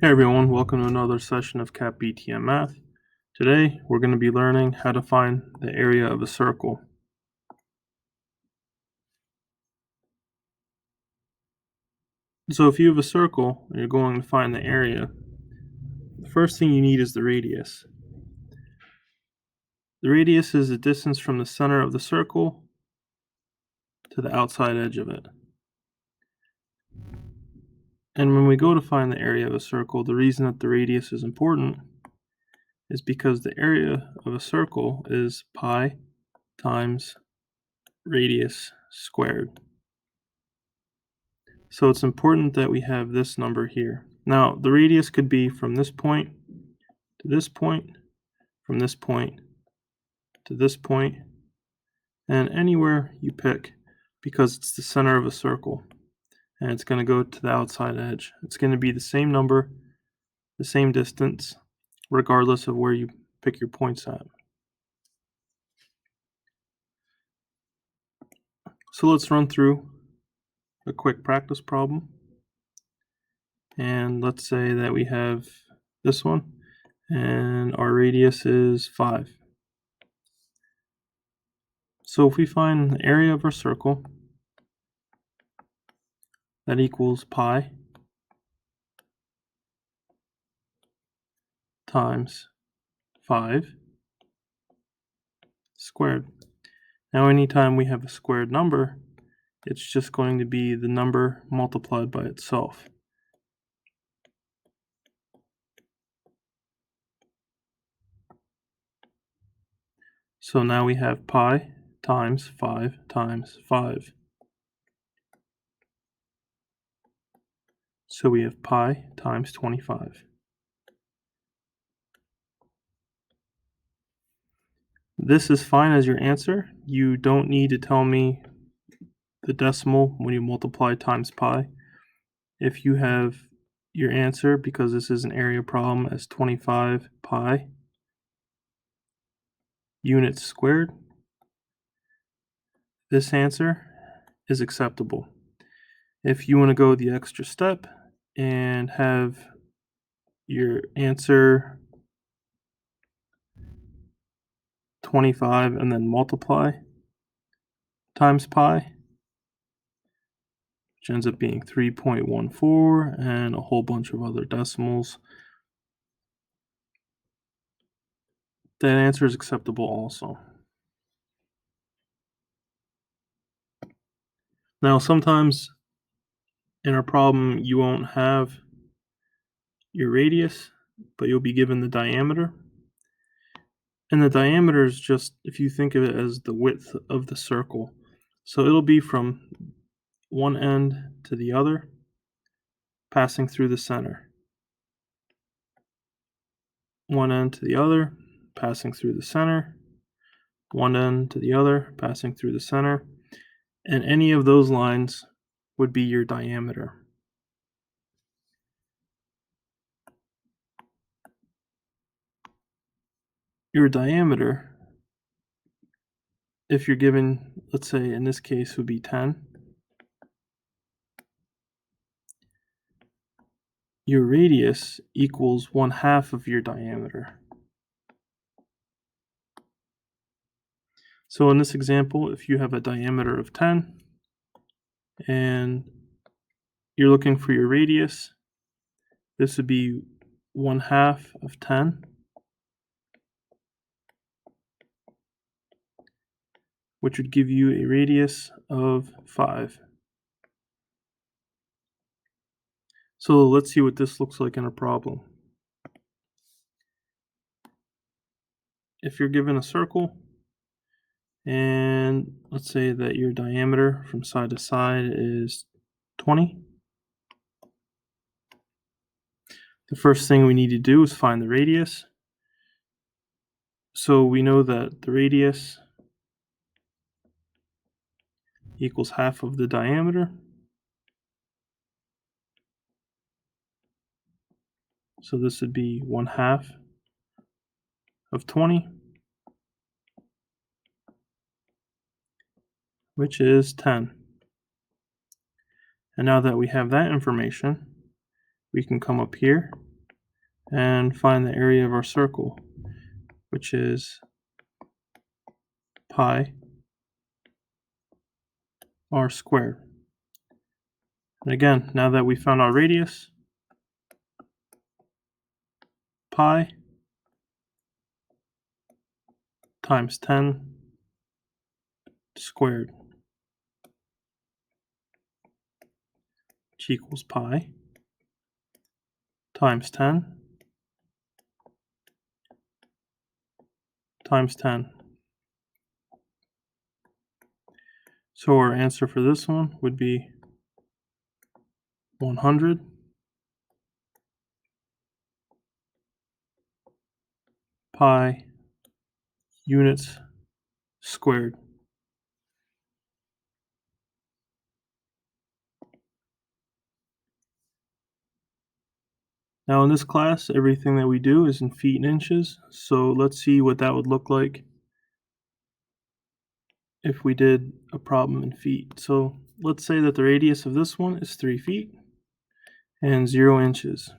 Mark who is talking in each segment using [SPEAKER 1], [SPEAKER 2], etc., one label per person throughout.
[SPEAKER 1] Hey everyone, welcome to another session of CAP BTM Math. Today we're going to be learning how to find the area of a circle. So if you have a circle and you're going to find the area, the first thing you need is the radius. The radius is the distance from the center of the circle to the outside edge of it. And when we go to find the area of a circle, the reason that the radius is important is because the area of a circle is pi times radius squared. So it's important that we have this number here. Now, the radius could be from this point to this point, from this point to this point, and anywhere you pick, because it's the center of a circle and it's going to go to the outside edge. It's going to be the same number, the same distance, regardless of where you pick your points at. So let's run through a quick practice problem. And let's say that we have this one and our radius is 5. So if we find the area of our circle, that equals pi times 5 squared. Now anytime we have a squared number, it's just going to be the number multiplied by itself. So now we have pi times 5 times 5. So we have pi times 25. This is fine as your answer. You don't need to tell me the decimal when you multiply times pi. If you have your answer, because this is an area problem, as 25 pi units squared, this answer is acceptable. If you want to go the extra step and have your answer 25 and then multiply times pi, which ends up being 3.14 and a whole bunch of other decimals, that answer is acceptable also. Now sometimes in our problem you won't have your radius, but you'll be given the diameter. And the diameter is just, if you think of it as the width of the circle, so it'll be from one end to the other, passing through the center. One end to the other, passing through the center. One end to the other, passing through the center. And any of those lines would be your diameter. Your diameter, if you're given, let's say in this case would be 10, your radius equals 1/2 of your diameter. So in this example, if you have a diameter of 10 and you're looking for your radius, this would be 1/2 of 10, which would give you a radius of 5. So let's see what this looks like in a problem. If you're given a circle, and let's say that your diameter from side to side is 20, the first thing we need to do is find the radius. So we know that the radius equals half of the diameter. So this would be 1/2 of 20, which is 10. And now that we have that information, we can come up here and find the area of our circle, which is pi r squared. And again, now that we found our radius, pi times 10 squared, which equals pi times 10 times 10. So our answer for this one would be 100 pi units squared. Now in this class, everything that we do is in feet and inches, so let's see what that would look like if we did a problem in feet. So let's say that the radius of this one is 3 feet and 0 inches.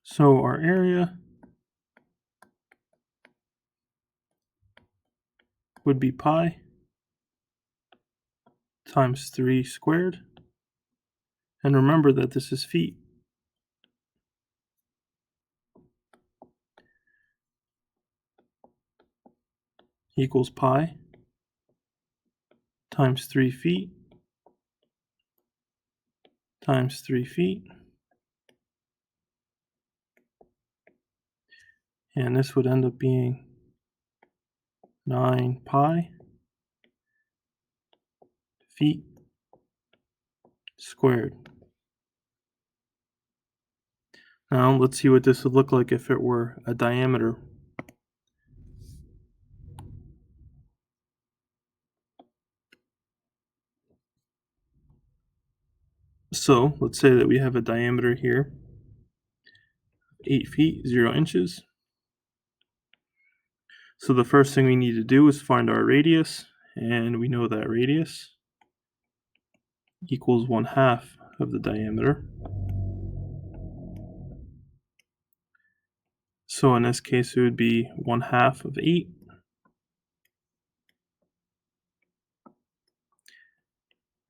[SPEAKER 1] So our area would be pi times 3 squared. And remember that this is feet. Equals pi times 3 feet times 3 feet. And this would end up being 9 pi feet squared. Now let's see what this would look like if it were a diameter. So let's say that we have a diameter here, 8 feet, 0 inches. So the first thing we need to do is find our radius, and we know that radius equals 1/2 of the diameter. So in this case, it would be 1/2 of 8.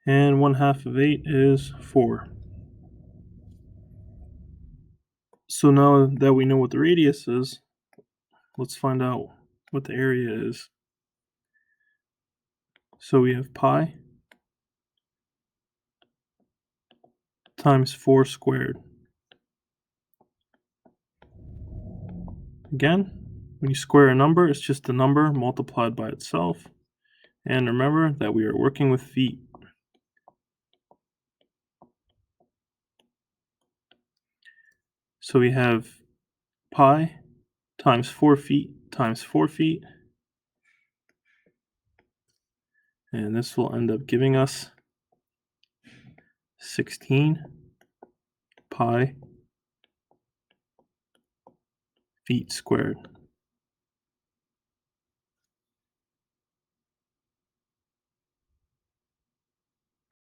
[SPEAKER 1] And 1/2 of 8 is 4. So now that we know what the radius is, let's find out what the area is. So we have pi times 4 squared. Again, when you square a number, it's just a number multiplied by itself. And remember that we are working with feet. So we have pi times 4 feet times 4 feet. And this will end up giving us 16 pi feet squared.